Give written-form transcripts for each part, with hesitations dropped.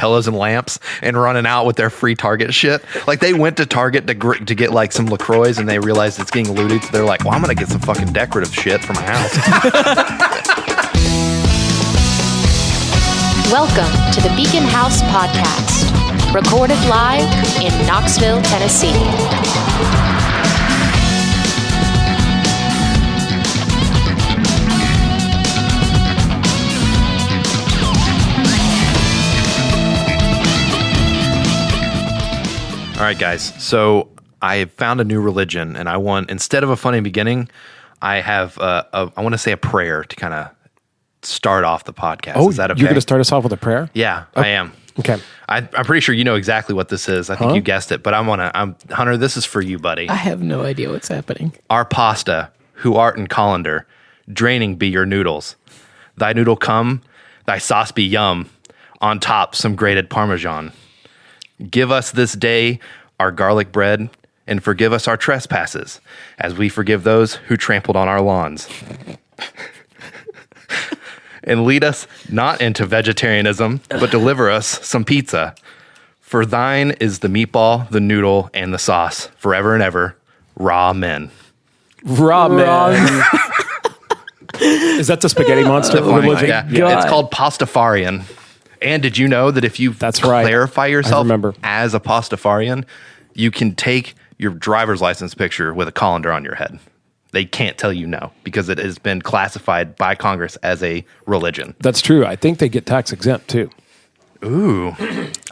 pillows and lamps and running out with their free Target shit. Like they went to Target to get like some LaCroix and they realized it's getting looted. So they're like, well, I'm going to get some fucking decorative shit for my house. Welcome to the Beacon House Podcast, recorded live in Knoxville, Tennessee. All right, guys. So I found a new religion, and I want, instead of a funny beginning, I have I want to say a prayer to kind of start off the podcast. Oh, is that okay? You're going to start us off with a prayer? Yeah, I am. Okay. I'm pretty sure you know exactly what this is. I think you guessed it, but Hunter, this is for you, buddy. I have no idea what's happening. Our pasta, who art in colander, draining be your noodles. Thy noodle come, thy sauce be yum, on top some grated Parmesan. Give us this day our garlic bread, and forgive us our trespasses, as we forgive those who trampled on our lawns. And lead us not into vegetarianism, but deliver us some pizza. For thine is the meatball, the noodle, and the sauce, forever and ever. Ramen. Ramen. Is that the spaghetti monster religion? Yeah. It's called Pastafarian. And did you know that if you clarify yourself as a Pastafarian, you can take your driver's license picture with a colander on your head? They can't tell you no because it has been classified by Congress as a religion. That's true. I think they get tax exempt too. Ooh.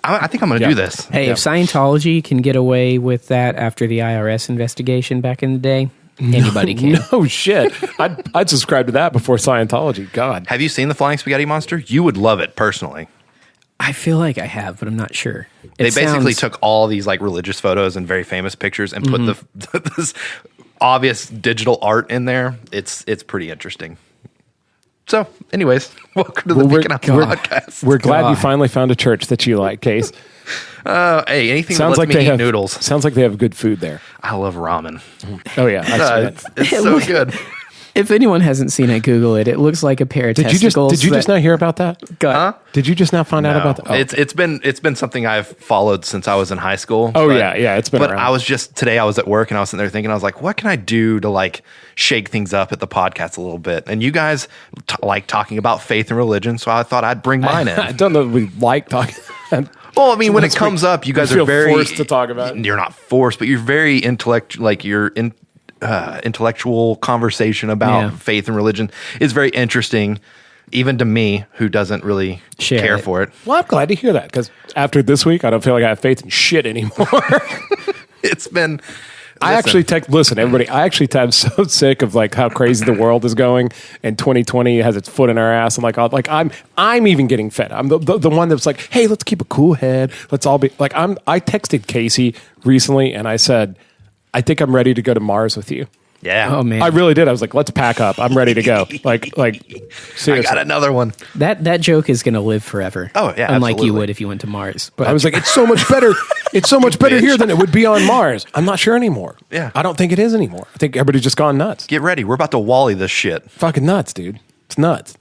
I think I'm going to do this. Hey, if Scientology can get away with that after the IRS investigation back in the day, anybody can. No shit. I'd subscribe to that before Scientology. God. Have you seen the Flying Spaghetti Monster? You would love it personally. I feel like I have, but I'm not sure. They basically took all these like religious photos and very famous pictures and put this obvious digital art in there. It's pretty interesting. So, anyways, welcome to the Beacon House Podcast. We're glad you finally found a church that you like, Case. Hey, anything that lets me eat noodles. Sounds like they have good food there. I love ramen. Oh yeah, it's so good. If anyone hasn't seen it, Google it. It looks like a pair of testicles. Did you just not hear about that? Did you just now find out about that? Oh. It's been something I've followed since I was in high school. Oh yeah, it's been. But around. today I was at work and I was sitting there thinking, I was like, what can I do to like shake things up at the podcast a little bit? And you guys like talking about faith and religion, so I thought I'd bring mine in. I don't know if we like talking. Well, I mean, when it comes up, you guys are very forced to talk about it. You're not forced, but you're very intellectual conversation about faith and religion is very interesting, even to me, who doesn't really care for it. Well, I'm glad to hear that because after this week, I don't feel like I have faith in shit anymore. It's been. Listen, everybody. I'm so sick of like how crazy the world is going, and 2020 has its foot in our ass. I'm even getting fed. I'm the one that's like, hey, let's keep a cool head. Let's all be like. I texted Casey recently, and I said, I think I'm ready to go to Mars with you. Yeah. Oh man. I really did. I was like, let's pack up. I'm ready to go. Like seriously. I got another one. That joke is going to live forever. Oh yeah. Unlike absolutely. you would if you went to Mars. But I was like, it's so much better. It's so much better here than it would be on Mars. I'm not sure anymore. Yeah. I don't think it is anymore. I think everybody's just gone nuts. Get ready. We're about to Wall-E this shit. Fucking nuts, dude. It's nuts.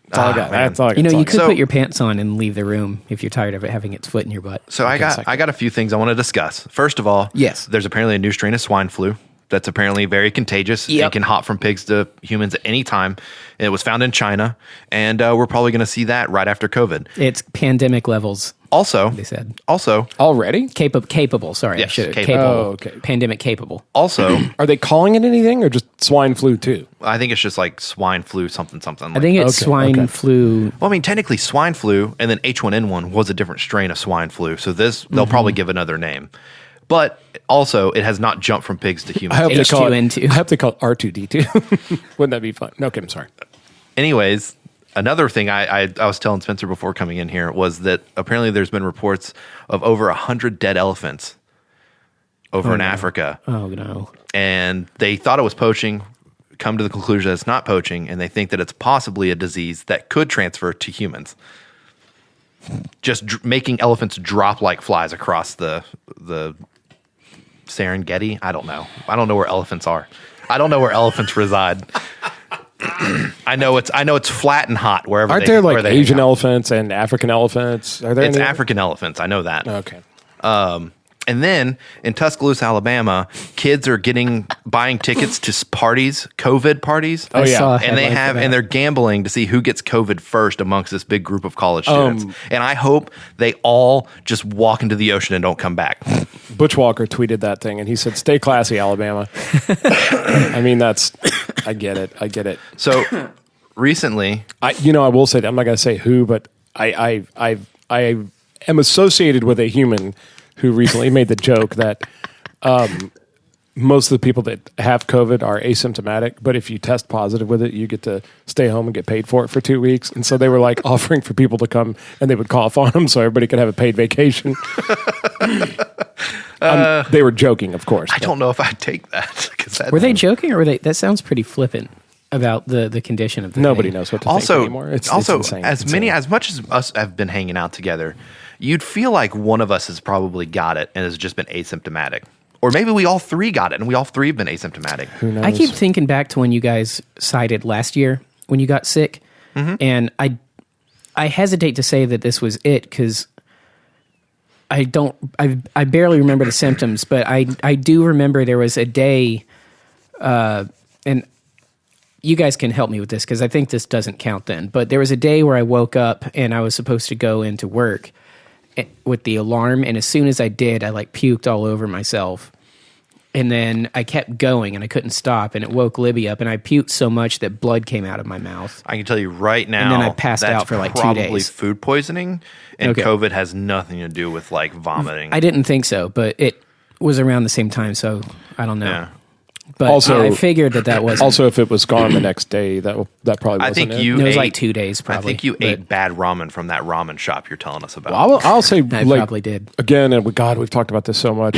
That's all I got. Man. That's all I got. You know, you could put your pants on and leave the room if you're tired of it having its foot in your butt. So I got a few things I want to discuss. First of all, yes, there's apparently a new strain of swine flu that's apparently very contagious. Yep. It can hop from pigs to humans at any time. It was found in China, and we're probably going to see that right after COVID. It's pandemic levels. Also, they said. Also, already capable. Sorry, yes, capable. Oh, okay. Pandemic capable. Also, are they calling it anything or just swine flu too? I think it's just like swine flu, something. I think it's swine flu. Well, I mean, technically, swine flu and then H1N1 was a different strain of swine flu. So they'll probably give another name. But also, it has not jumped from pigs to humans. I hope H2N2. I hope they call it R2D2. Wouldn't that be fun? No, okay, I'm sorry. Anyways, another thing I was telling Spencer before coming in here was that apparently there's been reports of over 100 dead elephants over in Africa. Oh, no. And they thought it was poaching, come to the conclusion that it's not poaching, and they think that it's possibly a disease that could transfer to humans. Just making elephants drop like flies across the Serengeti. I don't know. I don't know where elephants are. I don't know where elephants reside. I know it's flat and hot wherever. Aren't they, there where like they hang Asian out. elephants and African elephants? Are there It's any? African elephants. I know that. Okay. And then in Tuscaloosa, Alabama, kids are buying tickets to parties, COVID parties. Oh, yeah. saw a And headline for that. they're gambling to see who gets COVID first amongst this big group of college students. And I hope they all just walk into the ocean and don't come back. Butch Walker tweeted that thing, and he said, "Stay classy, Alabama." I mean, I get it. So recently, I will say that I'm not going to say who, but I am associated with a human who recently made the joke that most of the people that have COVID are asymptomatic, but if you test positive with it, you get to stay home and get paid for it for 2 weeks. And so they were like offering for people to come, and they would cough on them so everybody could have a paid vacation. They were joking, of course. I don't know if I'd take that. Were they joking, or were they? That sounds pretty flippant about the condition of the Nobody thing. knows what to think Also, anymore. It's insane. as It's many insane. as much as us have been hanging out together, you'd feel like one of us has probably got it and has just been asymptomatic, or maybe we all three got it and we all three have been asymptomatic. Who knows? I keep thinking back to when you guys cited last year when you got sick, and I hesitate to say that this was it because I barely remember the symptoms, but I do remember there was a day, and you guys can help me with this because I think this doesn't count then. But there was a day where I woke up and I was supposed to go into work with the alarm, and as soon as I did, I like puked all over myself. And then I kept going and I couldn't stop, and it woke Libby up, and I puked so much that blood came out of my mouth. I can tell you right now, then I passed that's out for like 2 probably days. food poisoning, and Okay. COVID has nothing to do with like vomiting. I didn't think so, but it was around the same time, so I don't know. Yeah. But Also- I figured that was Also, if it was gone the next day, that probably wasn't I think it. you It was ate, like 2 days, probably. I think you but ate bad ramen from that ramen shop you're telling us about. Well, I'll say, I like, probably did. again, and with God, we've talked about this so much,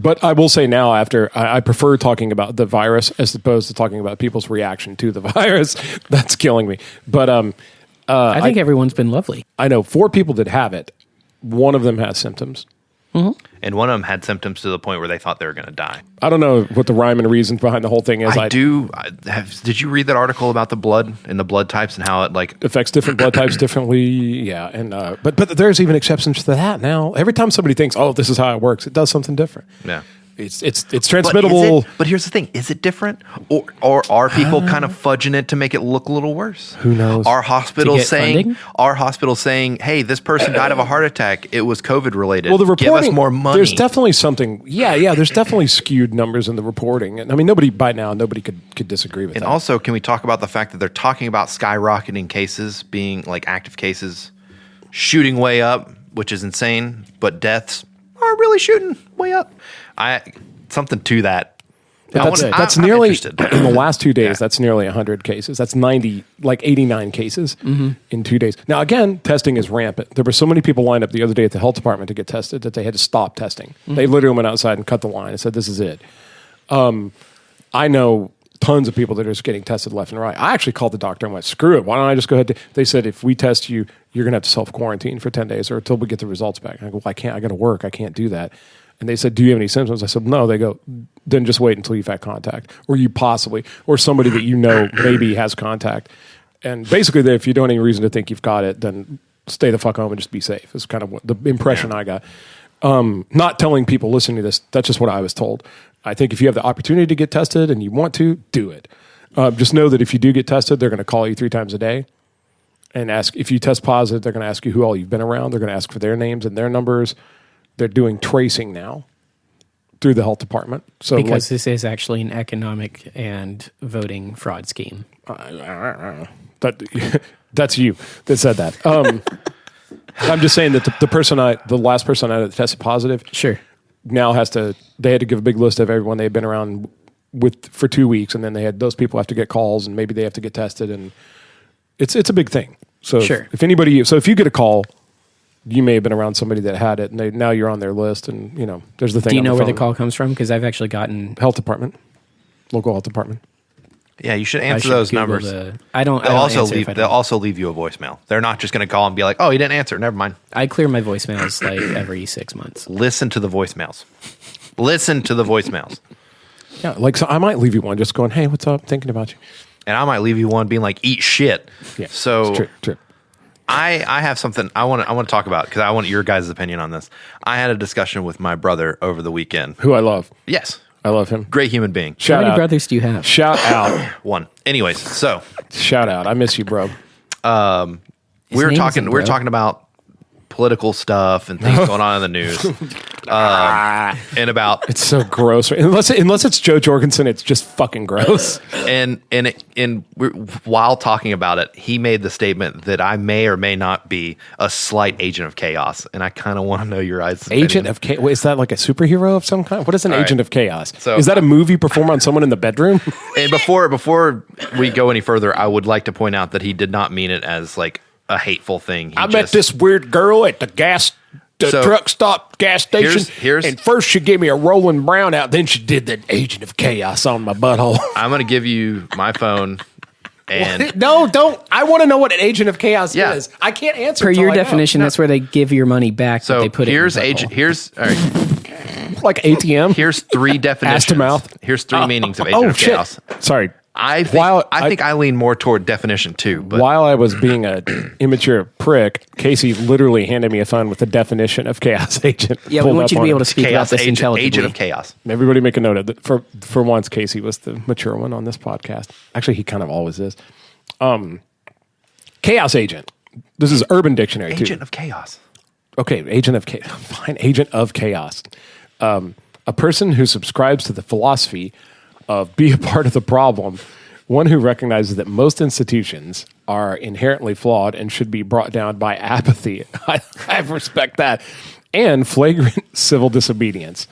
but I will say now, after I prefer talking about the virus as opposed to talking about people's reaction to the virus. That's killing me. But I think everyone's been lovely. I know 4 people that have it. One of them has symptoms. And one of them had symptoms to the point where they thought they were going to die. I don't know what the rhyme and reason behind the whole thing is. Did you read that article about the blood and the blood types and how it like Affects different blood types differently. Yeah, and but there's even exceptions to that now. Every time somebody thinks, "Oh, this is how it works," it does something different. yeah. It's transmittable. But here's the thing: is it different, or are people kind of fudging it to make it look a little worse? Who knows? Are hospitals get funding? saying, "Hey, this person died of a heart attack. It was COVID related. Well, the reporting, give us more money." There's definitely something. Yeah. There's definitely skewed numbers in the reporting, and I mean, nobody could disagree with And that. also, can we talk about the fact that they're talking about skyrocketing cases being like active cases shooting way up, which is insane, but deaths are really shooting way up. Something to that. That's I'm nearly interested. in the last 2 days. Yeah. That's nearly 100 cases. That's 89 cases in 2 days. Now, again, testing is rampant. There were so many people lined up the other day at the health department to get tested that they had to stop testing. They literally went outside and cut the line and said, "This is it." I know tons of people that are just getting tested left and right. I actually called the doctor and went, "Screw it. Why don't I just go ahead?" They said, "If we test you, you're going to have to self-quarantine for 10 days or until we get the results back." And I go, "Well, I can't. I got to work. I can't do that." And they said, "Do you have any symptoms?" I said, "No." They go, "Then just wait until you've had contact, or you possibly, or somebody that you know maybe has contact." And basically, if you don't have any reason to think you've got it, then stay the fuck home and just be safe. Is kind of what the impression I got. Not telling people listening to this, that's just what I was told. I think if you have the opportunity to get tested and you want to, do it. Just know that if you do get tested, they're going to call you 3 times a day and ask. If you test positive, they're going to ask you who all you've been around. They're going to ask for their names and their numbers. They're doing tracing now through the health department. So Because this is actually an economic and voting fraud scheme. that's you that said that. I'm just saying that the last person I tested positive, Sure. now they had to give a big list of everyone they've been around with for 2 weeks, and then those people have to get calls, and maybe they have to get tested, and it's a big thing. So Sure. if you get a call, you may have been around somebody that had it, and now you're on their list, and there's the thing. Do you on know where the phone. call comes from? Because I've actually gotten. Health department, local health department. Yeah, you should I answer should those Google numbers. I don't. They'll I don't also answer if leave. I They'll don't. also leave you a voicemail. They're not just going to call and be like, "Oh, you didn't answer. Never mind." I clear my voicemails like every 6 months. Listen to the voicemails. Listen to the voicemails. Yeah, so I might leave you one just going, "Hey, what's up? Thinking about you." and I might leave you one being like, eat shit. Yeah, So it's true. I have something I want to talk about because I want your guys' opinion on this. I had a discussion with my brother over the weekend. Who I love. Yes. I love him. Great human being. How Shout many out. brothers do you have? Shout out. One. Anyways, so Shout out. I miss you, bro. we were name talking isn't we were Bro. talking about political stuff and things going on in the news. And about It's so gross. Unless it's Joe Jorgensen, it's just fucking gross. while talking about it, he made the statement that I may or may not be a slight agent of chaos, and I kind of want to know your eyes. Agent of Chaos. Is that like a superhero of some kind? What is an All agent right. of chaos? So- is that a movie performed on someone in the bedroom? And before we go any further, I would like to point out that he did not mean it as like a hateful thing. He I met just- this weird girl at the So, truck stop gas station. here's- and first she gave me a rolling brown out, then she did the agent of chaos on my butthole. I'm going to give you my phone, and No, don't. I want to know what an agent of chaos Yeah. is. I can't answer. Per till your I know. definition, that's where they give your money back. but so they put here's it in your agent. butthole. Here's all right. like ATM. Here's three definitions. to mouth. Here's three meanings of agent Oh of shit! chaos. Sorry. I think While I think I lean more toward definition two, but While I was being a immature prick, Casey literally handed me a phone with the definition of chaos agent. Yeah, we pulled want up you to on be it. able to speak about chaos this agent, intelligibly. agent of chaos. Everybody make a note of that. For once, Casey was the mature one on this podcast. Actually, he kind of always is. Chaos agent. This is Urban Dictionary too. Agent of chaos. Okay, agent of chaos. Fine, agent of chaos. A person who subscribes to the philosophy of be a part of the problem, one who recognizes that most institutions are inherently flawed and should be brought down by apathy. I respect that. And flagrant civil disobedience.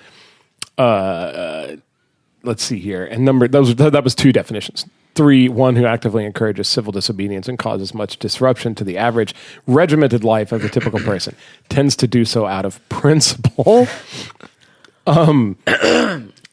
Let's see here. And that was two definitions. 3, one who actively encourages civil disobedience and causes much disruption to the average regimented life of the typical person, tends to do so out of principle.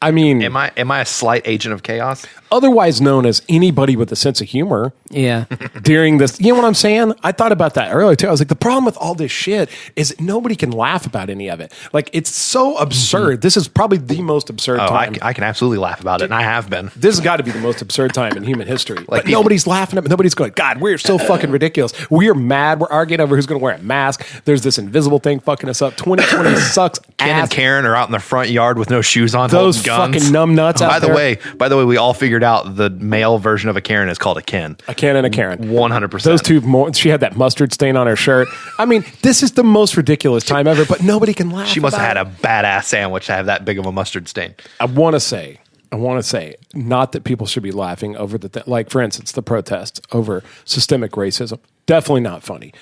I mean, Am I a slight agent of chaos? otherwise known as anybody with a sense of humor Yeah. during this. You know what I'm saying? I thought about that earlier too. I was like, the problem with all this shit is that nobody can laugh about any of it. Like, it's so absurd. This is probably the most absurd Oh, time. I can absolutely laugh about it, and I have been. This has got to be the most absurd time in human history. Like, people- nobody's laughing at me. Nobody's going, God, we're so fucking ridiculous. We're mad. We're arguing over who's going to wear a mask. There's this invisible thing fucking us up. 2020 sucks Ken ass. and Karen are out in the front yard with no shoes on, Those holding guns. fucking numbnuts out there. By the way, we all figured out the male version of a Karen is called a Ken. A Ken and a Karen. 100%. Those two, she had that mustard stain on her shirt. I mean, this is the most ridiculous time ever, but nobody can laugh. She must have had about a badass sandwich to have that big of a mustard stain. it. I want to say, not that people should be laughing over like, for instance, the protests over systemic racism. Definitely not funny.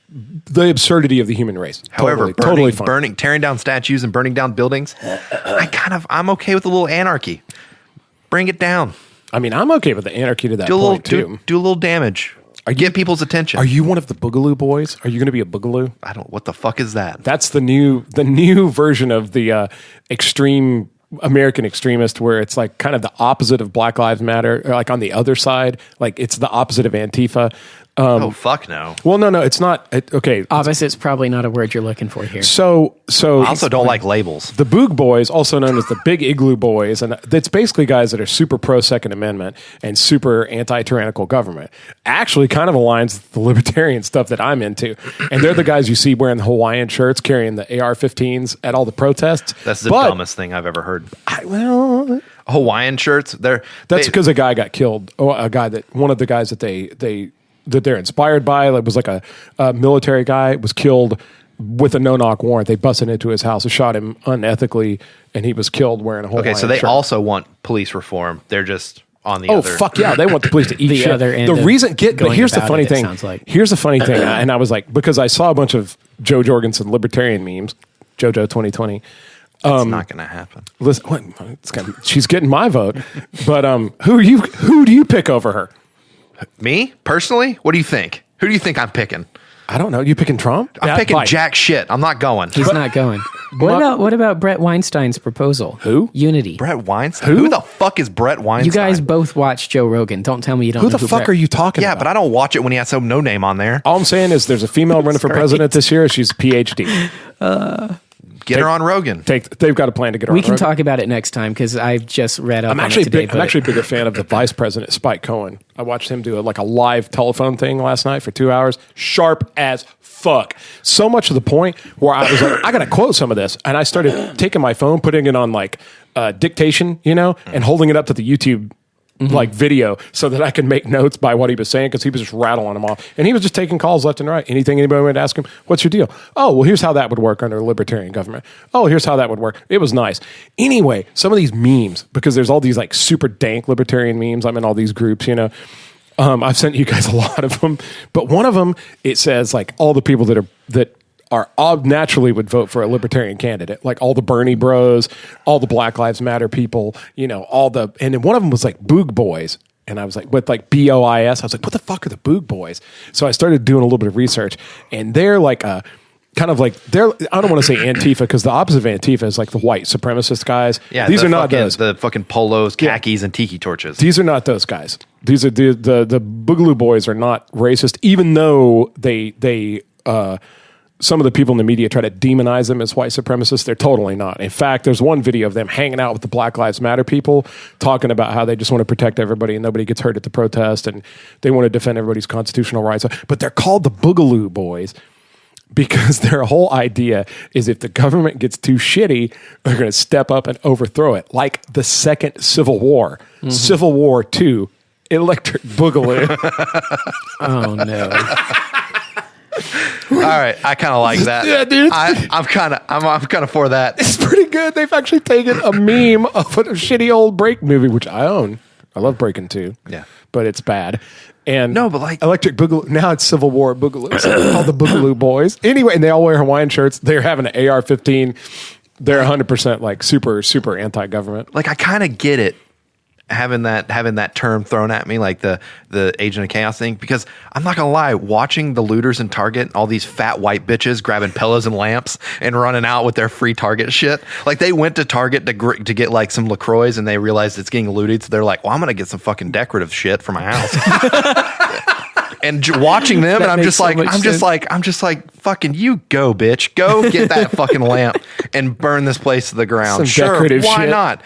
The absurdity of the human race. However, totally funny. tearing down statues and burning down buildings, I'm okay with a little anarchy. Bring it down. I mean, I'm okay with the anarchy to that Do a little, point too. do a little damage. Get people's attention. Are you one of the Boogaloo boys? Are you going to be a Boogaloo? I don't. What the fuck is that? That's the new version of the extreme American extremist, where it's like kind of the opposite of Black Lives Matter, or like on the other side, like it's the opposite of Antifa. Oh fuck no. Well, no, it's not. Okay, Opposite's probably not a word you're looking for here. so I also don't like labels. the Boog Boys, also known as the Big Igloo Boys, and it's basically guys that are super pro Second Amendment and super anti-tyrannical government. Actually, kind of aligns with the libertarian stuff that I'm into, and they're the guys you see wearing the Hawaiian shirts, carrying the AR-15s at all the protests. That's the But dumbest thing I've ever heard. Well, Hawaiian shirts. that's they- because a guy got killed. Oh, one of the guys that they're inspired by, like, was like a military guy, was killed with a no-knock warrant. They busted into his house and shot him unethically, and he was killed wearing a Hawaiian Okay, so they shirt. also want police reform. They're just on the Oh other. fuck yeah! They want the police to eat The shit. other end The of reason, but going here's the about funny it, it thing. sounds like. Here's the funny thing, and I was like, because I saw a bunch of Joe Jorgensen libertarian memes, JoJo 2020. It's not going to happen. Listen, she's getting my vote, but who do you pick over her? Me personally, what do you think? Who do you think I'm picking? I don't know. You picking Trump? I'm picking Biden. jack shit. I'm not going. He's not going. What about Brett Weinstein's proposal? Who? Unity. Brett Weinstein. Who the fuck is Brett Weinstein? You guys both watch Joe Rogan. Don't tell me you don't Who know the fuck Brett- are you talking Yeah, about? but I don't watch it when he has some no name on there. All I'm saying is there's a female running for president this year. She's a PhD. Get her on Rogan. They've got a plan to get her We on can Rogan. talk about it next time because I've just read up I'm on actually it today. I'm actually a bigger fan of the vice president, Spike Cohen. I watched him do a live telephone thing last night for 2 hours. Sharp as fuck. So much to the point where I was like, I got to quote some of this. And I started taking my phone, putting it on dictation, and holding it up to the YouTube video so that I could make notes by what he was saying because he was just rattling them off. And he was just taking calls left and right. Anything anybody would ask him, what's your deal? Oh, well, here's how that would work under a libertarian government. Oh, here's how that would work. It was nice. Anyway, some of these memes, because there's all these super dank libertarian memes. I'm in all these groups, I've sent you guys a lot of them. But one of them, it says all the people that are naturally would vote for a libertarian candidate, like all the Bernie bros, all the Black Lives Matter people, and then one of them was Boog Boys. And I was with BOIS. I was like, what the fuck are the Boog Boys? So I started doing a little bit of research, and they're I don't want to say Antifa because the opposite of Antifa is the white supremacist guys. Yeah, these are not those. The fucking polos, khakis, and tiki torches. These are not those guys. These are the Boogaloo Boys are not racist, even though they some of the people in the media try to demonize them as white supremacists. They're totally not. In fact, there's one video of them hanging out with the Black Lives Matter people talking about how they just want to protect everybody and nobody gets hurt at the protest and they want to defend everybody's constitutional rights. But they're called the Boogaloo Boys because their whole idea is if the government gets too shitty, they're going to step up and overthrow it. Like the second Civil War. Civil War II, Electric Boogaloo. Oh, no. All right, I kind of like that. Yeah, dude. I'm kind of for that. It's pretty good. They've actually taken a meme of a shitty old Break movie, which I own. I love Breaking 2. Yeah. But it's bad. And No, but Electric Boogaloo. Now it's Civil War Boogaloo. So they're called the Boogaloo Boys. Anyway, and they all wear Hawaiian shirts. They're having an AR-15. They're 100% super, super anti-government. I kind of get it. Having that term thrown at me, like the Agent of Chaos thing, because I'm not gonna lie, watching the looters in Target, all these fat white bitches grabbing pillows and lamps and running out with their free Target shit. They went to Target to get some LaCroix and they realized it's getting looted, so they're like, well, I'm gonna get some fucking decorative shit for my house. And watching them, and I'm just like, fucking you go, bitch, go get that fucking lamp and burn this place to the ground. Some decorative why shit. not?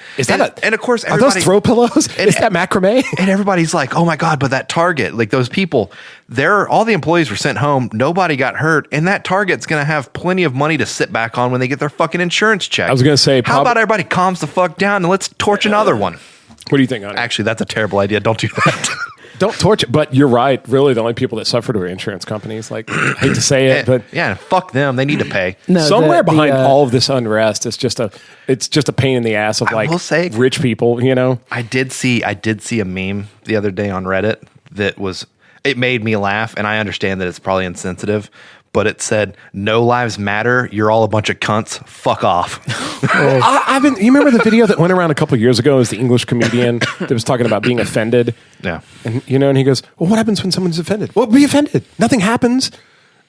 And of course, Are those throw pillows? Is that macrame? And everybody's like, oh my God, but that Target, those people, all the employees were sent home. Nobody got hurt. And that Target's going to have plenty of money to sit back on when they get their fucking insurance check. I was going to say, how about everybody calms the fuck down and let's torch another one? What do you think, honey? Actually, that's a terrible idea. Don't do that. Don't torch it. But you're right. Really, the only people that suffered were insurance companies. I hate to say it, but yeah, fuck them. They need to pay. No, somewhere behind all of this unrest, it's just a pain in the ass of will say, rich people. I did see a meme the other day on Reddit it made me laugh, and I understand that it's probably insensitive, but it said, "No lives matter. You're all a bunch of cunts. Fuck off." You remember the video that went around a couple of years ago? It was the English comedian that was talking about being offended. Yeah. And and he goes, well, what happens when someone's offended? Well, be offended. Nothing happens.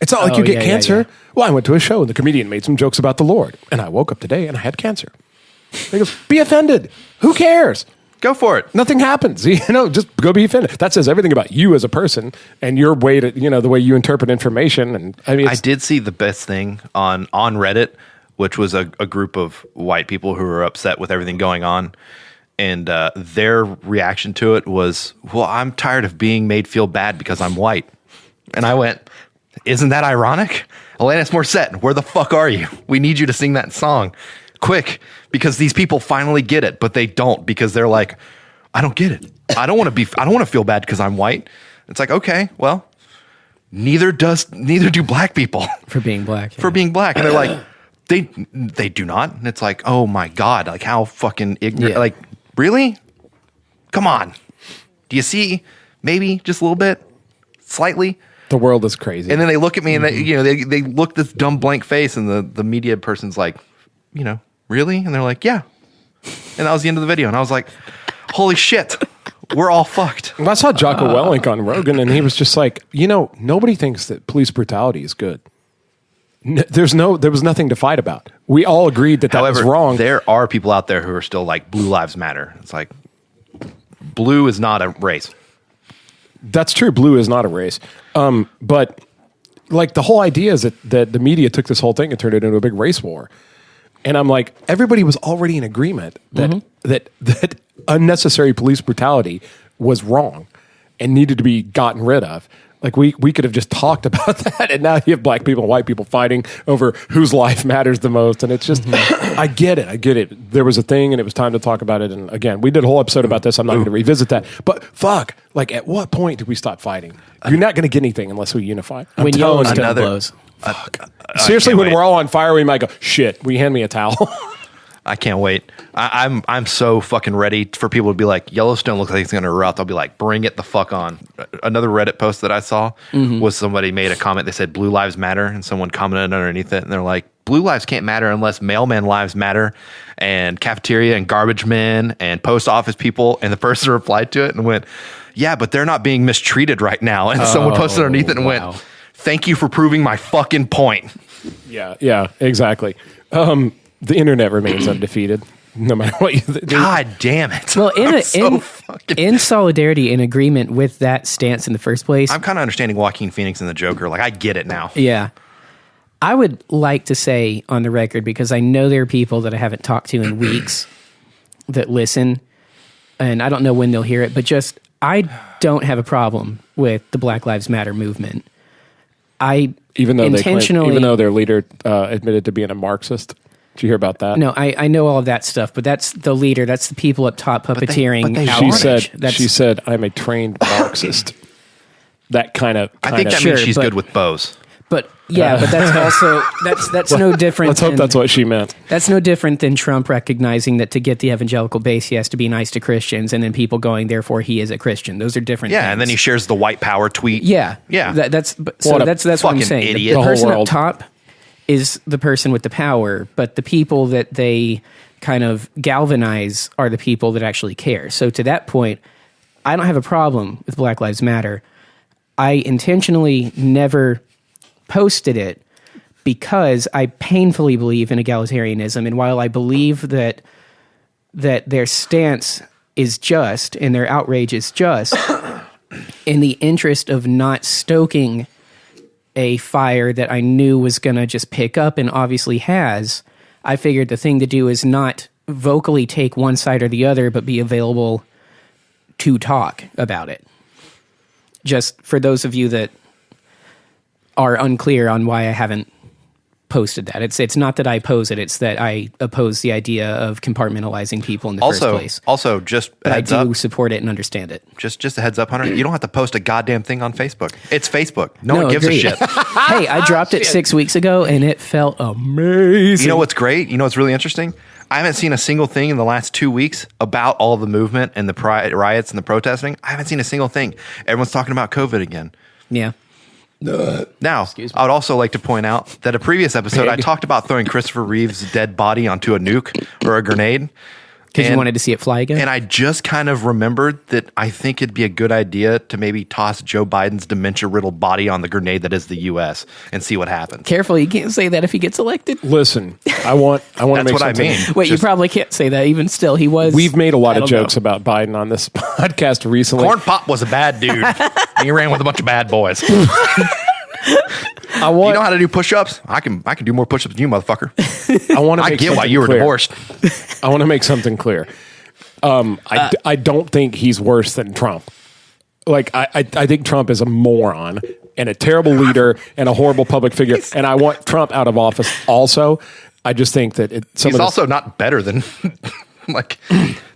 It's not like you get cancer. Yeah. Well, I went to a show and the comedian made some jokes about the Lord. And I woke up today and I had cancer. He goes, be offended. Who cares? Go for it. Nothing happens. Just go be offended. That says everything about you as a person and your way to, the way you interpret information. And I did see the best thing on Reddit, which was a group of white people who were upset with everything going on. And their reaction to it was, well, I'm tired of being made feel bad because I'm white. And I went, isn't that ironic? Alanis Morissette, where the fuck are you? We need you to sing that song. Quick, because these people finally get it, but they don't because they're like, I don't get it. I don't want to feel bad because I'm white. It's like, okay, well, neither do black people for being black. For being black. And they're like, they do not. And it's like, oh my God, how fucking ignorant. Yeah. Really? Come on. Do you see? Maybe just a little bit, slightly. The world is crazy. And then they look at me and they look this dumb blank face, and the media person's like, really? And they're like, yeah. And that was the end of the video. And I was like, holy shit, we're all fucked. Well, I saw Jocko Willink on Rogan, and he was just like, nobody thinks that police brutality is good. There was nothing to fight about. We all agreed that However, was wrong. There are people out there who are still like, Blue Lives Matter. It's like, blue is not a race. That's true. Blue is not a race. But the whole idea is that the media took this whole thing and turned it into a big race war. And I'm like, everybody was already in agreement that that unnecessary police brutality was wrong and needed to be gotten rid of. Like we could have just talked about that, and now you have black people and white people fighting over whose life matters the most. And it's just, I get it. There was a thing, and it was time to talk about it. And again, we did a whole episode about this. I'm not going to revisit that. But fuck, like at what point do we stop fighting? You're not going to get anything unless we unify. When Yellowstone blows. Seriously, can't when wait. we're all on fire, we might go, shit, will you hand me a towel? I can't wait. I'm so fucking ready for people to be like, Yellowstone looks like it's going to erupt. I'll be like, bring it the fuck on. Another Reddit post that I saw was somebody made a comment. They said Blue Lives Matter, and someone commented underneath it, and they're like, Blue lives can't matter unless mailman lives matter, and cafeteria and garbage men and post office people. And the person replied to it and went, yeah, but they're not being mistreated right now. And someone posted underneath it and went, thank you for proving my fucking point. Yeah, exactly. The internet remains undefeated, no matter what you do. God damn it. Well, in solidarity, in agreement with that stance in the first place. I'm kind of understanding Joaquin Phoenix and the Joker. Like, I get it now. Yeah. I would like to say on the record, because I know there are people that I haven't talked to in weeks that listen, and I don't know when they'll hear it, but just, I don't have a problem with the Black Lives Matter movement. Even though their leader admitted to being a Marxist. Did you hear about that? No, I know all of that stuff, but that's the leader. That's the people up top puppeteering. She said, I'm a trained Marxist. That kind of. I think that means she's good with bows. But yeah, but that's also that's no different. Let's hope that's what she meant. That's no different than Trump recognizing that to get the evangelical base, he has to be nice to Christians, and then people going, therefore he is a Christian. Those are different. Yeah, things. and then he shares the white power tweet. Yeah. That's what I'm saying. Idiot. The person whole up world. top is the person with the power, but the people that they kind of galvanize are the people that actually care. So to that point, I don't have a problem with Black Lives Matter. I intentionally never posted it because I painfully believe in egalitarianism, and while I believe that their stance is just and their outrage is just, in the interest of not stoking a fire that I knew was going to just pick up and obviously has, I figured the thing to do is not vocally take one side or the other, but be available to talk about it. Just for those of you that are unclear on why I haven't posted that. It's not that I oppose it, it's that I oppose the idea of compartmentalizing people in the first place. Also, just but heads I do up, support it and understand it. just a heads up, Hunter, you don't have to post a goddamn thing on Facebook. It's Facebook. No one gives agreed. a shit. Hey, I dropped it 6 weeks ago and it felt amazing. You know what's great? You know what's really interesting? I haven't seen a single thing in the last 2 weeks about all the movement and the riots and the protesting. I haven't seen a single thing. Everyone's talking about COVID again. Yeah. Now, I would also like to point out that a previous episode, I talked about throwing Christopher Reeve's dead body onto a nuke or a grenade. Because you wanted to see it fly again? And I just kind of remembered that I think it'd be a good idea to maybe toss Joe Biden's dementia-riddled body on the grenade that is the U.S. and see what happens. Careful, you can't say that if he gets elected. Listen, I want to make That's what I something. mean. Wait, you probably can't say that. Even still, he was. We've made a lot I of don't jokes know. about Biden on this podcast recently. Corn Pop was a bad dude. He ran with a bunch of bad boys. I want. You know how to do push-ups? I can do more push-ups than you, motherfucker. I want to. I get why you were clear. divorced. I want to make something clear. I don't think he's worse than Trump. Like I think Trump is a moron and a terrible leader and a horrible public figure. And I want Trump out of office. Also, I just think that He's also not better than like.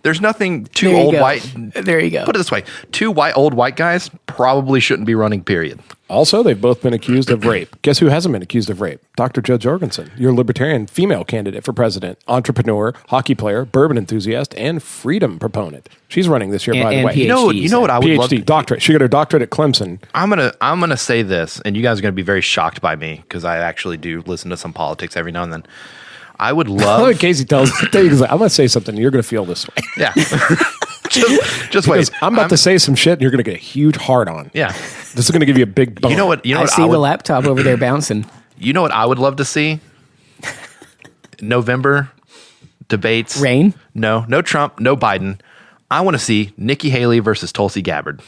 There's nothing two There you old go. white. There you go. Put it this way: two old white guys probably shouldn't be running. Period. Also, they've both been accused of rape. Guess who hasn't been accused of rape? Dr. Judge Jorgensen, your libertarian female candidate for president, entrepreneur, hockey player, bourbon enthusiast, and freedom proponent. She's running this year, by the And way. PhD. You know what I would love. PhD, doctorate. She got her doctorate at Clemson. I'm gonna say this, and you guys are gonna be very shocked by me because I actually do listen to some politics every now and then. I would love. Casey tells you, he's like, I'm going to say something, and you're going to feel this way. Yeah. just wait. Because I'm about to say some shit, and you're going to get a huge heart on. Yeah. This is going to give you a big bone. You know what? You know I what see I the would, laptop over there bouncing. You know what I would love to see? November debates. Rain? No Trump, no Biden. I want to see Nikki Haley versus Tulsi Gabbard.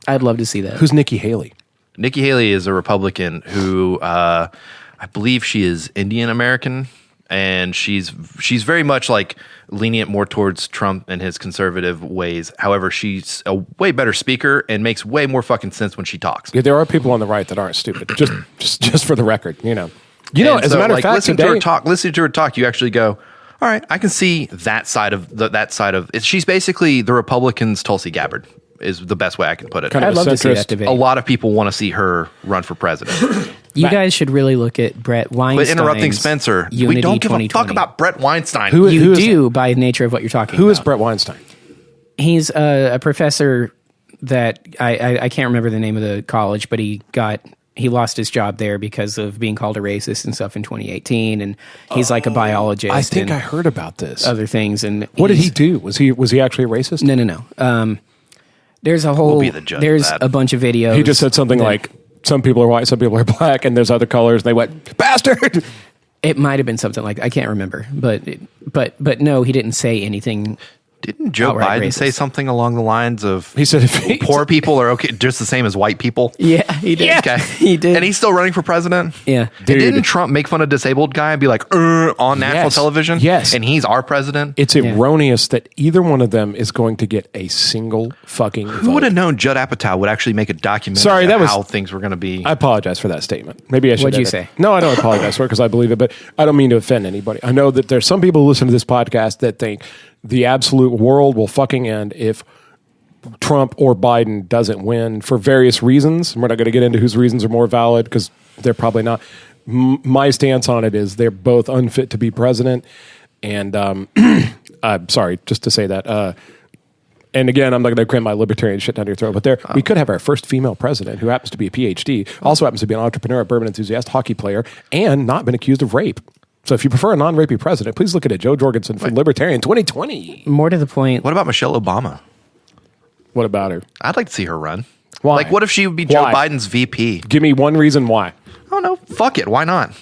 I'd love to see that. Who's Nikki Haley? Nikki Haley is a Republican who I believe she is Indian American, and she's very much like lenient more towards Trump and his conservative ways. However, she's a way better speaker and makes way more fucking sense when she talks. Yeah, there are people on the right that aren't stupid. Just for the record, you know. And As a matter of fact, listening to her talk, you actually go, all right, I can see that side of she's basically the Republicans' Tulsi Gabbard is the best way I can put it. Kind of I'd love to see centrist. that debate. A lot of people want to see her run for president. You guys should really look at Brett Weinstein's But interrupting Spencer, Unity we don't give a 2020. fuck about Brett Weinstein. Who You is do by nature of what you're talking Who about. is Brett Weinstein? He's a professor that I can't remember the name of the college, but he lost his job there because of being called a racist and stuff in 2018, and he's like a biologist. I think and I heard about this. other things. And What did he he's- do? Was he actually a racist? No. There's a whole. be the judge of There's that. a bunch of videos. He just said something that- like, some people are white, some people are black, and there's other colors. And they went, bastard! It might have been something like I can't remember, but no, he didn't say anything. Didn't Joe Outright Biden racist. say something along the lines of He said if poor people are okay, just the same as white people? Yeah, he did. Okay. He did. And he's still running for president? Yeah. And Dude. didn't Trump make fun of disabled guy and be like, on national Yes. television? Yes. And he's our president? It's erroneous that either one of them is going to get a single fucking Who would have known Judd Apatow would actually make a documentary Sorry, that of was- how things were going to be? I apologize for that statement. Maybe I should. What'd you edit. say? No, I don't apologize for it because I believe it, but I don't mean to offend anybody. I know that there's some people who listen to this podcast that think the absolute world will fucking end if Trump or Biden doesn't win for various reasons. We're not going to get into whose reasons are more valid because they're probably not. My stance on it is they're both unfit to be president. And I'm sorry, just to say that. And again, I'm not going to cram my libertarian shit down your throat, but we could have our first female president who happens to be a PhD, also happens to be an entrepreneur, a bourbon enthusiast, hockey player, and not been accused of rape. So if you prefer a non-rapey president, please look at it. Joe Jorgensen from Libertarian 2020. More to the point. What about Michelle Obama? What about her? I'd like to see her run. Why? Like, what if she would be Joe Why? Biden's VP? Give me one reason why. I don't know. Fuck it. Why not?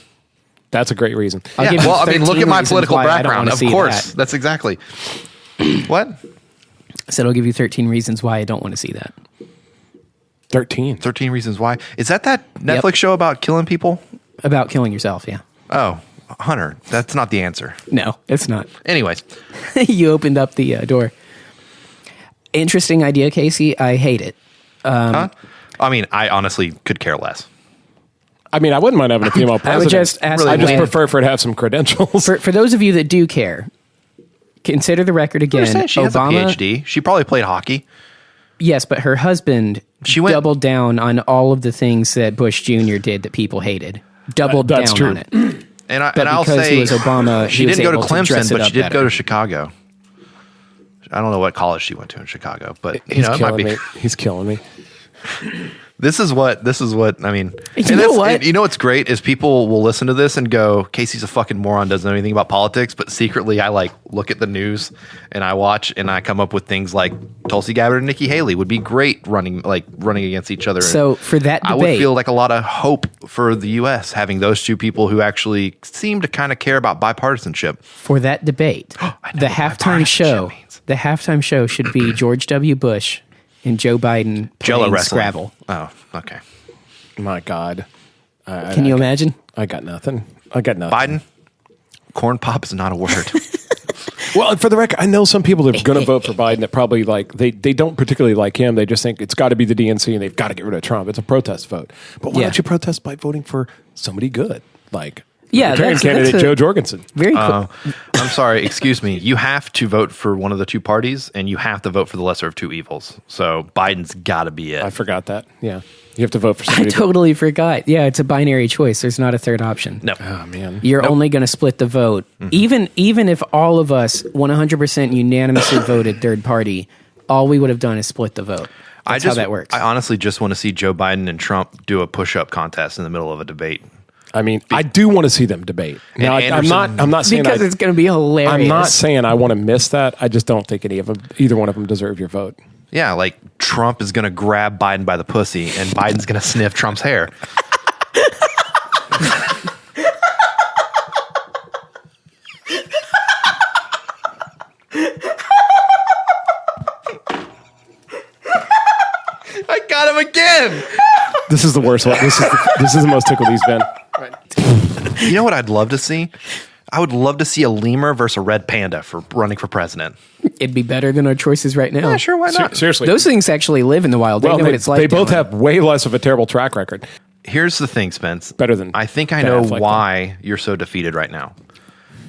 That's a great reason. I'll Yeah, give you well, I mean, look 13 at my reasons political why I don't background. wanna Of see course. that. That's exactly. What? I said I'll give you 13 reasons why I don't want to see that. 13. 13 Reasons Why. Is that Netflix show about killing people? About killing yourself, yeah. Oh, Hunter. That's not the answer. No, it's not. Anyways, You opened up the door. Interesting idea, Casey. I hate it. huh? I mean, I honestly could care less. I mean, I wouldn't mind having a female president. I would just ask. Really I just when- prefer for it to have some credentials. for those of you that do care, consider the record You're again. saying she has a PhD. She probably played hockey. Yes, but her husband She went- doubled down on all of the things that Bush Jr. did that people hated. Doubled That's down true. on it. And But I'll because say he was Obama, she he was didn't go to able to dress Clemson, it but up she did better. go to Chicago. I don't know what college she went to in Chicago, but He's it might killing be. me. He's killing me. This is what I mean. You And know that's- what? and you know what's great is people will listen to this and go, Casey's a fucking moron, doesn't know anything about politics. But secretly, I like look at the news and I watch and I come up with things like Tulsi Gabbard and Nikki Haley would be great running against each other. So for that I would debate, feel like a lot of hope for the U.S. having those two people who actually seem to kind of care about bipartisanship. the know what halftime bipartisanship show, means. the halftime show should be George W. Bush and Joe Biden Jello playing wrestling. Scrabble. Oh, okay. My God. Can you imagine? I got nothing. I got nothing. Biden, corn pop is not a word. Well, and for the record, I know some people that are going to vote for Biden that probably like they don't particularly like him. They just think it's got to be the DNC and they've got to get rid of Trump. It's a protest vote. But why Yeah. don't you protest by voting for somebody good, like Yeah, Libertarian that's candidate a- Joe Jorgensen? Very cool. Oh, I'm sorry. Excuse me. You have to vote for one of the two parties, and you have to vote for the lesser of two evils. So Biden's got to be it. I forgot that. Yeah, you have to vote for I somebody. totally forgot. Yeah, it's a binary choice. There's not a third option. No. Oh man, You're only going to split the vote. Mm-hmm. Even if all of us 100% unanimously voted third party, all we would have done is split the vote. That's how that works. I honestly just want to see Joe Biden and Trump do a push-up contest in the middle of a debate. I mean, I do want to see them debate. Now, I'm Anderson- not saying because it's going to be hilarious. I'm not saying I want to miss that. I just don't think either one of them deserve your vote. Yeah, like Trump is going to grab Biden by the pussy, and Biden's going to sniff Trump's hair. I got him again. This is the worst one. This is the most tickled he's been. You know what I'd love to see? I would love to see a lemur versus a red panda for running for president. It'd be better than our choices right now. Yeah, sure, why not? Seriously. Those things actually live in the wild. They know what it's like. They both down have way less of a terrible track record. Here's the thing, Spence. Better than I think I Ben know Affleck, why you're so defeated right now.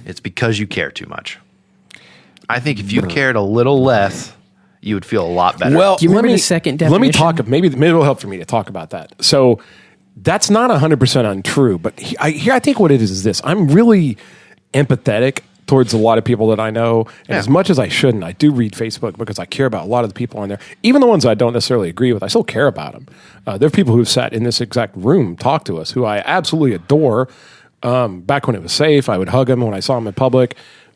It's because you care too much. I think if you cared a little less, you would feel a lot better. Well, Do you remember the second Let me definition? talk. Maybe it'll help for me to talk about that. So that's not 100% untrue, but here I think what it is this: I'm really empathetic towards a lot of people that I know, and Yeah. as much as I shouldn't, I do read Facebook because I care about a lot of the people on there, even the ones I don't necessarily agree with. I still care about them. There are people who've sat in this exact room, talked to us, who I absolutely adore. Back when it was safe, I would hug them when I saw them in public.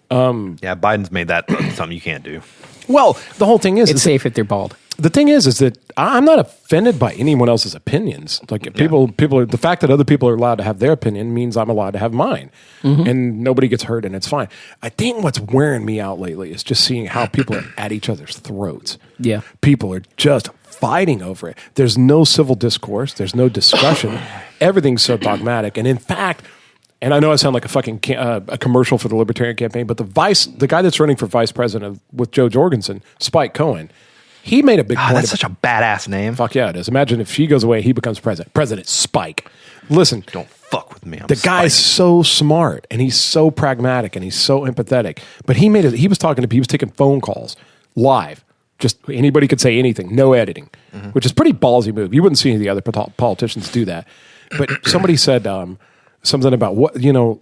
yeah, Biden's made that something you can't do. Well, the whole thing is It's safe if they're bald. the thing is that I'm not offended by anyone else's opinions. Like people are, the fact that other people are allowed to have their opinion means I'm allowed to have mine, and nobody gets hurt, and it's fine. I think what's wearing me out lately is just seeing how people are at each other's throats. Yeah. People are just fighting over it. There's no civil discourse. There's no discussion. Everything's so dogmatic, and in fact. And I know I sound like a fucking a commercial for the Libertarian campaign, but the guy that's running for vice president with Joe Jorgensen, Spike Cohen, he made a big God, point. that's such a badass name. Fuck yeah, it is. Imagine if she goes away, he becomes president. President Spike. Listen, Don't fuck with me. I'm the guy's so smart and he's so pragmatic and he's so empathetic. But he was talking to people, he was taking phone calls live. Just anybody could say anything, no editing, which is a pretty ballsy move. You wouldn't see any of the other politicians do that. But somebody said something about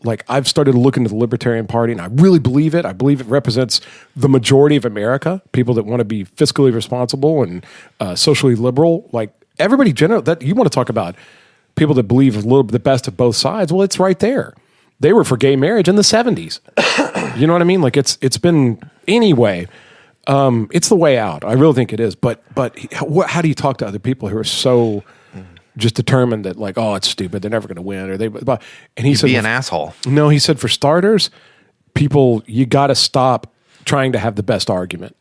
like I've started to look into the Libertarian Party and I really believe it. I believe it represents the majority of America, people that want to be fiscally responsible and socially liberal. Like everybody general that you want to talk about people that believe a little bit the best of both sides. Well, it's right there. They were for gay marriage in the 70s. You know what I mean? Like it's been anyway. It's the way out. I really think it is. But how do you talk to other people who are so just determined that like, oh, it's stupid, they're never going to win, or and he said, be an asshole. No, he said for starters, people, you got to stop trying to have the best argument.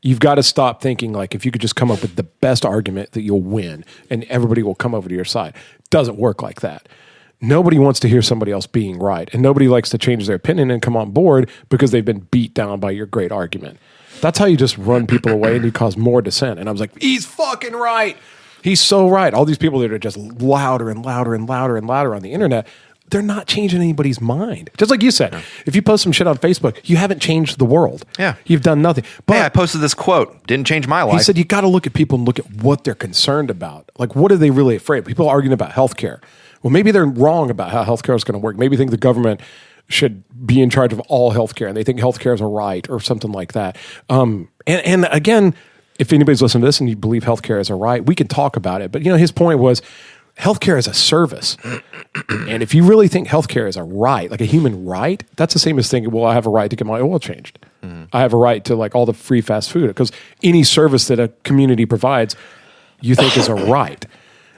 You've got to stop thinking like if you could just come up with the best argument that you'll win and everybody will come over to your side. Doesn't work like that. Nobody wants to hear somebody else being right, and nobody likes to change their opinion and come on board because they've been beat down by your great argument. That's how you just run people away and you cause more dissent. And I was like, he's fucking right. He's so right. All these people that are just louder and louder and louder and louder on the internet, they're not changing anybody's mind. Just like you said, if you post some shit on Facebook, you haven't changed the world. Yeah. You've done nothing. But Hey, I posted this quote. Didn't change my life. he said you got to look at people and look at what they're concerned about. Like, what are they really afraid of? People are arguing about healthcare. Well, maybe they're wrong about how healthcare is going to work. Maybe they think the government should be in charge of all healthcare, and they think healthcare is a right or something like that. And again, if anybody's listening to this and you believe healthcare is a right, we can talk about it. But his point was healthcare is a service, and if you really think healthcare is a right, like a human right, that's the same as thinking, well, I have a right to get my oil changed. I have a right to like all the free fast food, because any service that a community provides, you think is a right.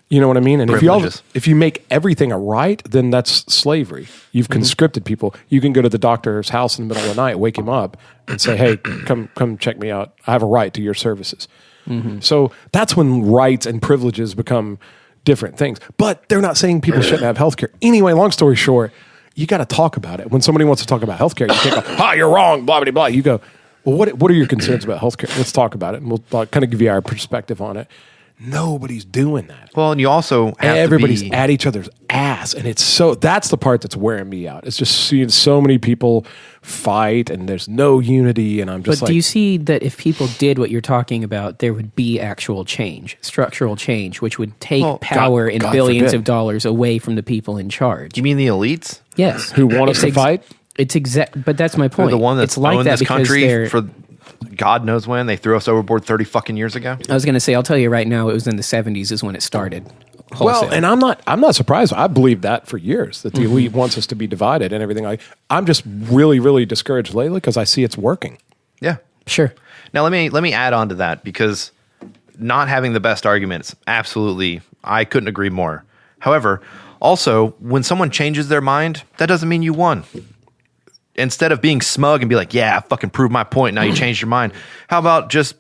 You know what I mean? And Privileges. if you make everything a right, then that's slavery. You've conscripted people. You can go to the doctor's house in the middle of the night, wake him up, and say, "Hey, come check me out. I have a right to your services." So that's when rights and privileges become different things. But they're not saying people shouldn't have health care. Anyway, long story short, you got to talk about it. When somebody wants to talk about healthcare, you can't go, you're wrong, blah, blah, blah. You go, well, what are your concerns about healthcare? Let's talk about it, and we'll kind of give you our perspective on it. Nobody's doing that. Well, and you also have Everybody's to be, at each other's ass, and that's the part that's wearing me out. It's just seeing so many people fight, and there's no unity, and I'm just But do you see that if people did what you're talking about, there would be actual change, structural change, which would take power and God billions forbid. of dollars away from the people in charge? you mean the elites? Yes. Who want us to fight? It's but that's my They're point. the one that's it's like owned that this because country they're- for God knows when. They threw us overboard 30 fucking years ago. I was going to say, I'll tell you right now, it was in the 70s is when it started. Wholesale. Well, and I'm not surprised. I believed that for years, that the elite wants us to be divided and everything. I'm just really, really discouraged lately because I see it's working. Yeah. Sure. Now let me add on to that, because not having the best arguments, absolutely, I couldn't agree more. However, also, when someone changes their mind, that doesn't mean you won. Instead of being smug and be like, yeah, I fucking proved my point, now you changed your mind. How about just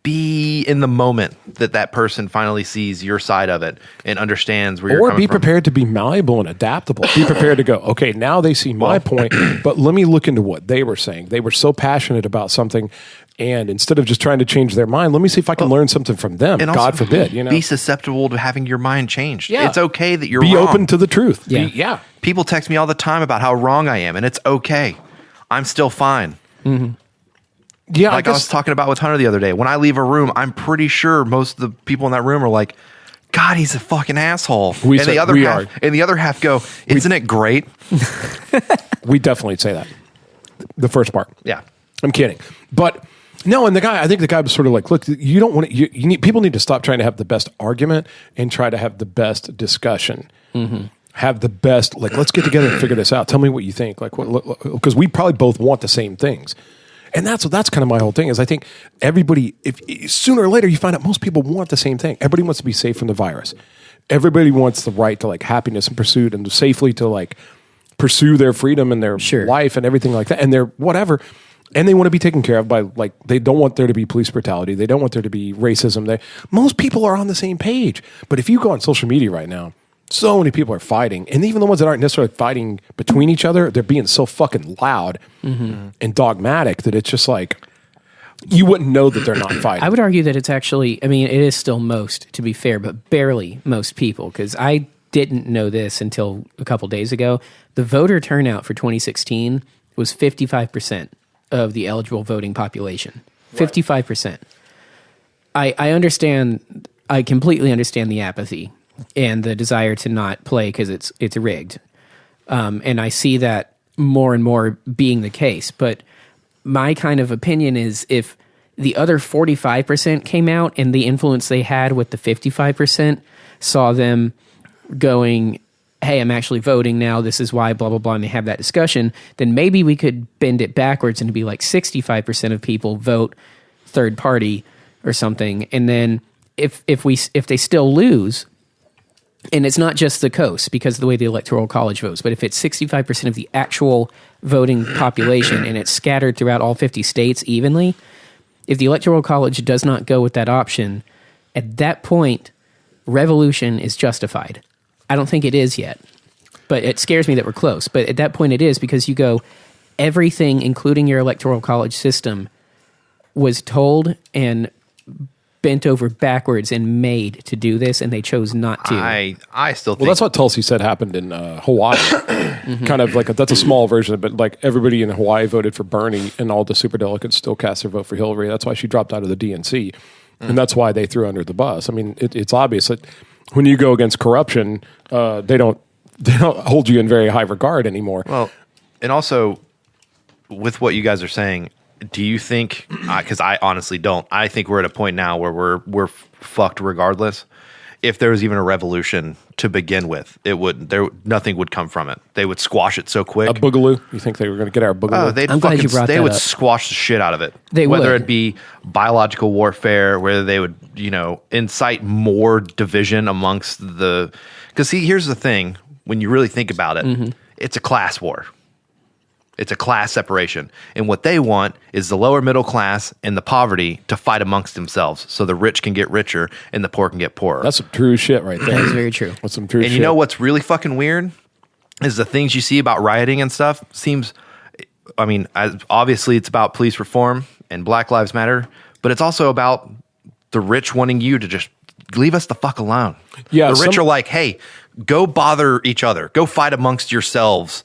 be in the moment that person finally sees your side of it and understands where you're Or coming be from. prepared to be malleable and adaptable. Be prepared to go, okay, now they see my point, but let me look into what they were saying. They were so passionate about something, and instead of just trying to change their mind, let me see if I can learn something from them. And God also forbid, be susceptible to having your mind changed. Yeah. It's okay that you're be wrong. open to the truth. Yeah. Yeah. People text me all the time about how wrong I am, and it's okay. I'm still fine. Yeah, Like I was talking about with Hunter the other day. When I leave a room, I'm pretty sure most of the people in that room are like, God, he's a fucking asshole. We and say- the other we half, are. and the other half go, isn't it great? we definitely say that. The first part. Yeah. I'm kidding. But no, and I think the guy was sort of like, look, you don't want to, you need, people need to stop trying to have the best argument and try to have the best discussion. Have the best, like, let's get together and figure this out. Tell me what you think. Like, because we probably both want the same things. And that's kind of my whole thing is I think everybody, if sooner or later you find out most people want the same thing. Everybody wants to be safe from the virus. Everybody wants the right to like happiness and pursuit and safely to like pursue their freedom and their life and everything like that. And their whatever. And they want to be taken care of by like, they don't want there to be police brutality. They don't want there to be racism. Most people are on the same page. But if you go on social media right now, so many people are fighting. And even the ones that aren't necessarily fighting between each other, they're being so fucking loud and dogmatic that it's just like, you wouldn't know that they're not fighting. I would argue that it's actually, I mean, it is still most, to be fair, but barely most people, because I didn't know this until a couple days ago. The voter turnout for 2016 was 55% of the eligible voting population. 55%. I understand, I completely understand the apathy and the desire to not play because it's rigged. And I see that more and more being the case. But my kind of opinion is if the other 45% came out and the influence they had with the 55% saw them going, hey, I'm actually voting now, this is why, blah, blah, blah, and they have that discussion, then maybe we could bend it backwards and to be like 65% of people vote third party or something. And then if they still lose, and it's not just the coast because of the way the Electoral College votes, but if it's 65% of the actual voting population and it's scattered throughout all 50 states evenly, if the Electoral College does not go with that option, at that point, revolution is justified. I don't think it is yet, but it scares me that we're close. But at that point it is, because you go, everything, including your Electoral College system, was told and bent over backwards and made to do this, and they chose not to. I still think... Well, that's what Tulsi said happened in Hawaii. Kind of like, that's a small version of it, but like everybody in Hawaii voted for Bernie and all the superdelegates still cast their vote for Hillary. That's why she dropped out of the DNC. And that's why they threw her under the bus. I mean, it's obvious that when you go against corruption, they don't hold you in very high regard anymore. Well, and also with what you guys are saying, do you think, because I honestly don't, I think we're at a point now where we're fucked regardless. If there was even a revolution to begin with, nothing would come from it. They would squash it so quick. A boogaloo? You think they were going to get our boogaloo? Oh, I'm glad you brought they that would up. squash the shit out of it. They whether would. it be biological warfare, whether they would, incite more division amongst the. Because see, here's the thing: when you really think about it, it's a class war. It's a class separation, and what they want is the lower middle class and the poverty to fight amongst themselves, so the rich can get richer and the poor can get poorer. That's some true shit right there. That is very true. That's some true And shit. you know what's really fucking weird is the things you see about rioting and stuff seems, I mean, obviously it's about police reform and Black Lives Matter, but it's also about the rich wanting you to just leave us the fuck alone. Yeah, the rich are like, hey, go bother each other. Go fight amongst yourselves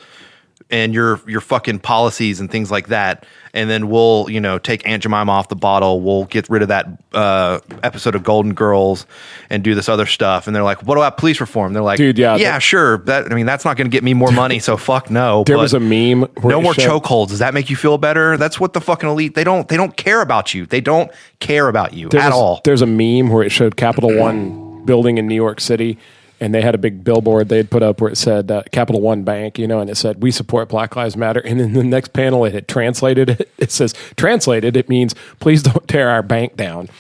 and your fucking policies and things like that. And then we'll, take Aunt Jemima off the bottle. We'll get rid of that episode of Golden Girls and do this other stuff. And they're like, what about police reform? They're like, Dude, yeah, yeah, sure. That's not going to get me more money. So fuck no. There But was a meme where no it more showed- chokeholds. Does that make you feel better? That's what the fucking elite, they don't care about you. They don't care about you at all. There's a meme where it showed Capital One building in New York City, and they had a big billboard they had put up where it said Capital One Bank, and it said, we support Black Lives Matter. And in the next panel, it had translated it. It says, translated, it means, please don't tear our bank down.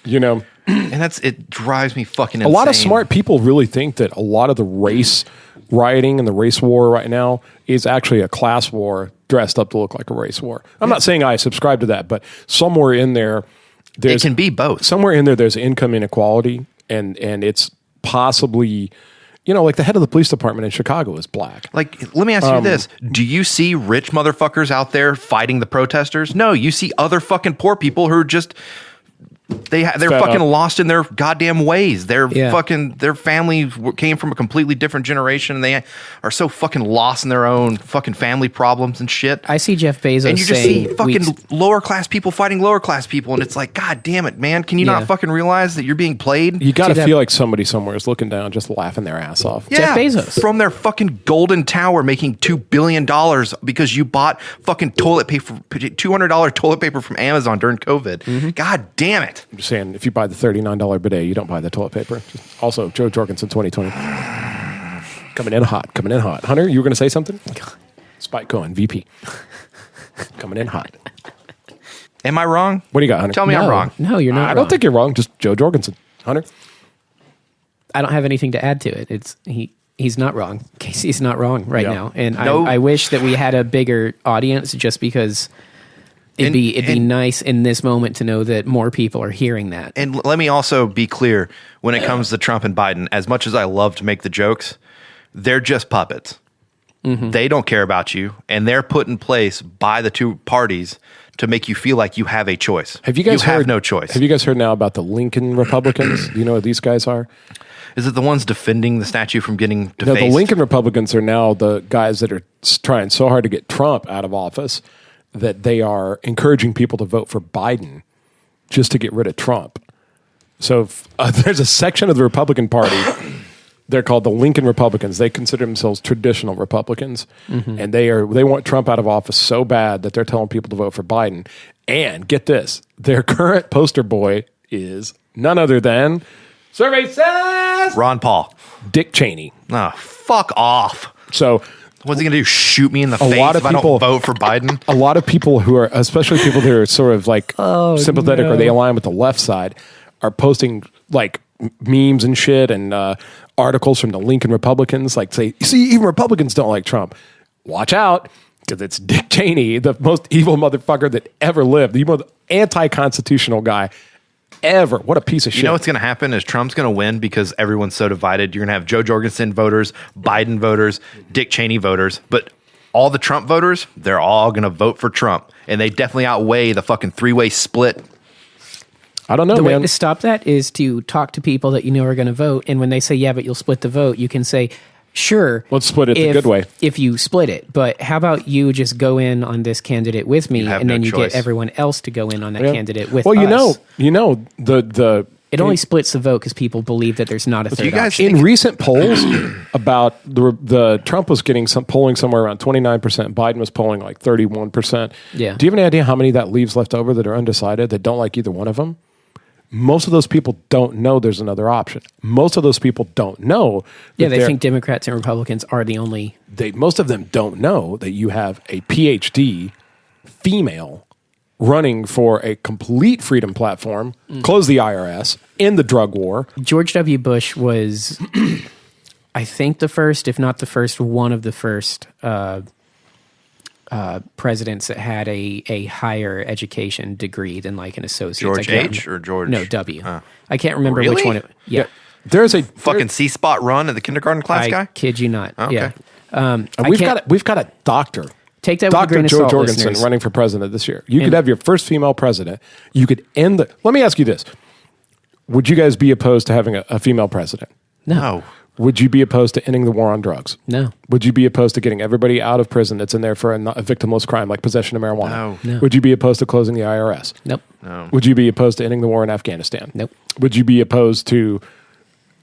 And it drives me fucking insane. A lot of smart people really think that a lot of the race rioting and the race war right now is actually a class war dressed up to look like a race war. I'm not saying I subscribe to that, but somewhere in there, It can be both. Somewhere in there's income inequality, and it's possibly, like the head of the police department in Chicago is black. Like, let me ask you this. Do you see rich motherfuckers out there fighting the protesters? No, you see other fucking poor people who are just... They're fucking lost in their goddamn ways. Their family came from a completely different generation. And they are so fucking lost in their own fucking family problems and shit. I see Jeff Bezos and you just saying see fucking lower class people fighting lower class people, and it's like, God damn it, man! Can you not fucking realize that you're being played? You got to feel like somebody somewhere is looking down, just laughing their ass off. Jeff Bezos from their fucking golden tower, making $2 billion because you bought fucking toilet paper, $200 toilet paper from Amazon during COVID. God damn it! I'm just saying, if you buy the $39 bidet, you don't buy the toilet paper. Also, Joe Jorgensen 2020. Coming in hot. Hunter, you were going to say something? Spike Cohen, VP. Coming in hot. Am I wrong? What do you got, Hunter? Tell me I'm wrong. No, you're not I wrong. don't think you're wrong. Just Joe Jorgensen. Hunter? I don't have anything to add to it. He's not wrong. Casey's not wrong right now. And I wish that we had a bigger audience just because... It'd be nice in this moment to know that more people are hearing that. And let me also be clear, when it comes to Trump and Biden, as much as I love to make the jokes, they're just puppets. They don't care about you, and they're put in place by the two parties to make you feel like you have a choice. Have you guys have no choice. Have you guys heard now about the Lincoln Republicans? Do you know what these guys are? Is it the ones defending the statue from getting defaced? No, the Lincoln Republicans are now the guys that are trying so hard to get Trump out of office that they are encouraging people to vote for Biden just to get rid of Trump. So there's a section of the Republican Party, they're called the Lincoln Republicans. They consider themselves traditional Republicans, and they want Trump out of office so bad that they're telling people to vote for Biden. And get this, their current poster boy is none other than, survey says, Ron Paul. Dick Cheney. Oh, fuck off. So... what's he going to do? Shoot me in the face if I don't vote for Biden? A lot of people who are, especially people that are sort of like sympathetic or they align with the left side, are posting like memes and shit and articles from the Lincoln Republicans. Like, say, see, even Republicans don't like Trump. Watch out, because it's Dick Cheney, the most evil motherfucker that ever lived, the most anti-constitutional guy ever. What a piece of shit. You know what's going to happen is Trump's going to win because everyone's so divided. You're going to have Joe Jorgensen voters, Biden voters, Dick Cheney voters, but all the Trump voters, they're all going to vote for Trump, and they definitely outweigh the fucking three-way split. I don't know, the man. way to stop that is to talk to people that you know are going to vote, and when they say, yeah, but you'll split the vote, you can say, sure. Let's split it the good way. If you split it. But how about you just go in on this candidate with me, and then you get everyone else to go in on that candidate with us. Well, the it only splits the vote because people believe that there's not a third option. In recent polls about the Trump was getting polling somewhere around 29%, Biden was polling like 31%. Yeah. Do you have any idea how many that leaves left over that are undecided, that don't like either one of them? Most of those people don't know there's another option. Most of those people don't know. Yeah, they think Democrats and Republicans are the only... Most of them don't know that you have a PhD female running for a complete freedom platform, close the IRS, end the drug war. George W. Bush was, I think, the first, if not the first, one of the first presidents that had a higher education degree than like an associate. George H. or George? No, W. I can't remember which one. Yeah. There's a fucking C-spot run at the kindergarten class guy? I kid you not. Okay. Yeah. We've got a doctor. Take that with a grain of Dr. Joe salt, Jorgensen listeners. running for president this year. You could have your first female president. You could end the... Let me ask you this. Would you guys be opposed to having a female president? No. Would you be opposed to ending the war on drugs? No. Would you be opposed to getting everybody out of prison that's in there for a victimless crime like possession of marijuana? No. Would you be opposed to closing the IRS? Nope. No. Would you be opposed to ending the war in Afghanistan? Nope. Would you be opposed to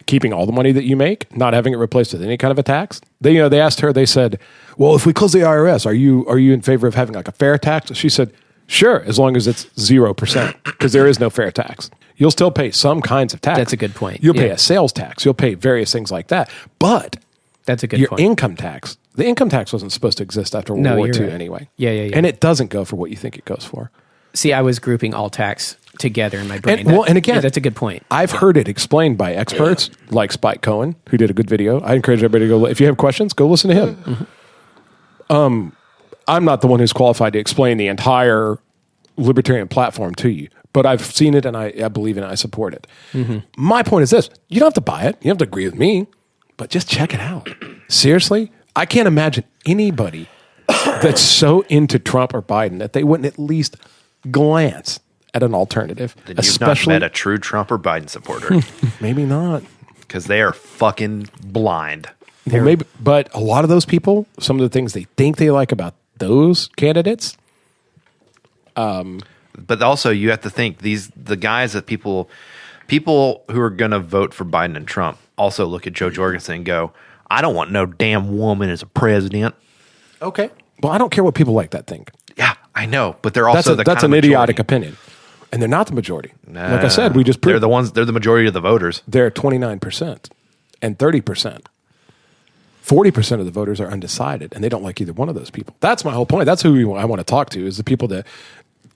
keeping all the money that you make, not having it replaced with any kind of a tax? They asked her, they said, well, if we close the IRS, are you in favor of having like a fair tax? She said, sure, as long as it's 0%, because there is no fair tax. You'll still pay some kinds of tax. That's a good point. You'll pay a sales tax. You'll pay various things like that. But that's a good your point. income tax, the income tax wasn't supposed to exist after World War II anyway. Yeah. And it doesn't go for what you think it goes for. See, I was grouping all tax together in my brain. And again, that's a good point. I've heard it explained by experts like Spike Cohen, who did a good video. I encourage everybody to go. If you have questions, go listen to him. I'm not the one who's qualified to explain the entire libertarian platform to you, but I've seen it and I believe in it. I support it. My point is this: you don't have to buy it. You don't have to agree with me, but just check it out. Seriously, I can't imagine anybody that's so into Trump or Biden that they wouldn't at least glance at an alternative. Then you've not met a true Trump or Biden supporter Maybe not. because they are fucking blind. Well, maybe, but a lot of those people, some of the things they think they like about those candidates. But also, you have to think the guys that people who are going to vote for Biden and Trump also look at Joe Jorgensen and go, "I don't want no damn woman as a president." Okay. Well, I don't care what people like that think. Yeah, I know, but they're also That's an idiotic opinion, and they're not the majority. Like I said, we just proved they're the majority of the voters. they're 29% and 30%. 40% of the voters are undecided, and they don't like either one of those people. That's my whole point. That's who I want to talk to, is the people that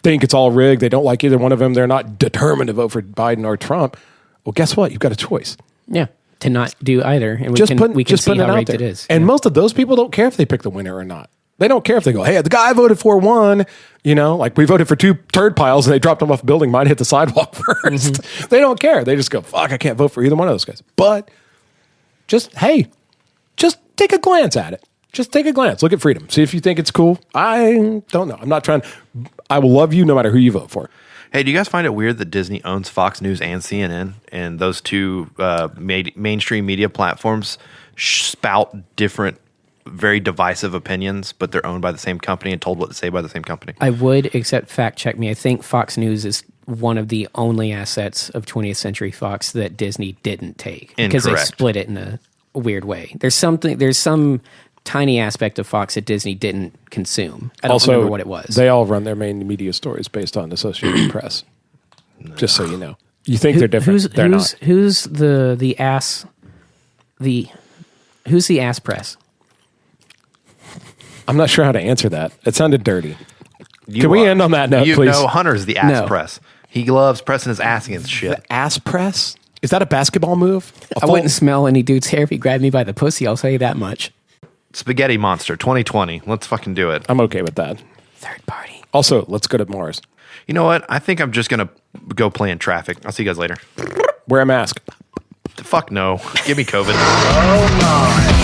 think it's all rigged. They don't like either one of them. They're not determined to vote for Biden or Trump. Well, guess what? You've got a choice. Yeah, to not do either, and we can see putting how it out rigged there. it is. And most of those people don't care if they pick the winner or not. They don't care if they go, "Hey, the guy I voted for won." You know, like we voted for 2 turd piles and they dropped them off a building. Mine hit the sidewalk first. They don't care. They just go, "Fuck, I can't vote for either one of those guys." But just take a glance at it. Just take a glance. Look at Freedom. See if you think it's cool. I don't know. I'm not trying. I will love you no matter who you vote for. Hey, do you guys find it weird that Disney owns Fox News and CNN, and those two mainstream media platforms spout different, very divisive opinions, but they're owned by the same company and told what to say by the same company? I would, except fact check me. I think Fox News is one of the only assets of 20th Century Fox that Disney didn't take because they Incorrect. split it in a weird way. There's some tiny aspect of Fox that Disney didn't consume. I don't remember what it was. They all run their main media stories based on the Associated Press. Just so you know. You think they're different. They're not. Who's the ass? Who's the ass press? I'm not sure how to answer that. It sounded dirty. Can we end on that note, please? No, Hunter's the ass No. press. He loves pressing his ass against shit. Ass press? Is that a basketball move? I wouldn't smell any dude's hair if he grabbed me by the pussy. I'll tell you that much. Spaghetti Monster 2020. Let's fucking do it. I'm okay with that. Third party. Also, let's go to Mars. You know what? I think I'm just going to go play in traffic. I'll see you guys later. Wear a mask. Fuck no. Give me COVID. Oh my.